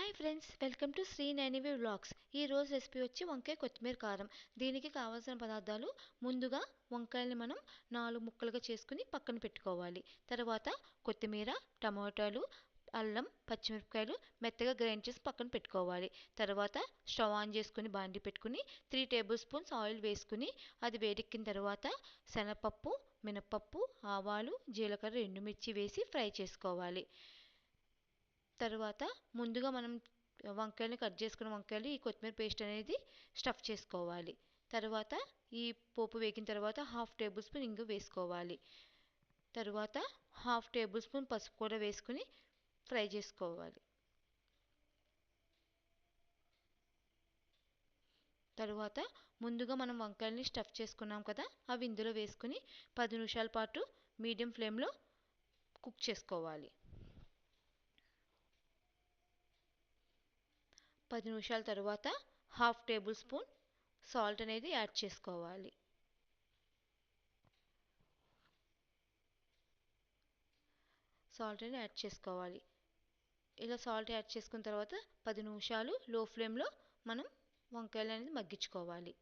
Hi friends, welcome to Sri Nainivi vlogs. ఈ రోజు recipe వచ్చి వంకాయ కొత్తిమీర కారం. దీనికి కావాల్సిన పదార్థాలు: ముందుగా వంకాయల్ని మనం 4 ముక్కలుగా చేసుకుని పక్కన పెట్టుకోవాలి. తర్వాత కొత్తిమీర, టమాటాలు, అల్లం, పచ్చిమిరపకాయలు మెత్తగా గ్రైండ్ చేసి పక్కన పెట్టుకోవాలి. తర్వాత స్టవ్ ఆన్ చేసుకుని బాండి పెట్టుకుని 3 టేబుల్ స్పూన్స్ ఆయిల్ వేసుకుని అది వేడెక్కిన తర్వాత శనగపప్పు, మినపప్పు, ఆవాలు, జీలకర్ర, ఎండుమిర్చి వేసి ఫ్రై చేసుకోవాలి. తర్వాత ముందుగా మనం వంకాయలు కట్ చేసుకున్న వంకాయలు ఈ కొత్తిమీర పేస్ట్ అనేది స్టఫ్ చేసుకోవాలి. తర్వాత ఈ పోపు వేగిన తర్వాత 1/2 టేబుల్ స్పూన్ ఇంగు వేసుకోవాలి. తర్వాత 1/2 టేబుల్ స్పూన్ పసుపు కూడా వేసుకుని ఫ్రై చేసుకోవాలి. తర్వాత ముందుగా మనం వంకాయల్ని స్టఫ్ చేసుకున్నాం కదా, అవి ఇందులో వేసుకుని 10 నిమిషాల పాటు మీడియం ఫ్లేమ్లో కుక్ చేసుకోవాలి. 10 నిమిషాల తర్వాత 1/2 టేబుల్ స్పూన్ సాల్ట్ అనేది యాడ్ చేసుకోవాలి. ఇలా సాల్ట్ యాడ్ చేసుకున్న తర్వాత 10 నిమిషాలు లో ఫ్లేమ్లో మనం వంకాయలు అనేది మగ్గించుకోవాలి.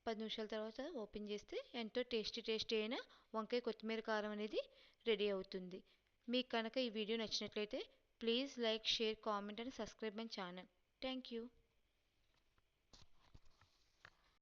10 నిమిషాల తర్వాత ఓపెన్ చేస్తే ఎంతో టేస్టీ అయిన వంకాయ కొత్తిమీర కారం అనేది రెడీ అవుతుంది. మీకు కనుక ఈ వీడియో నచ్చినట్లయితే please like, share, comment and subscribe my channel. Thank you.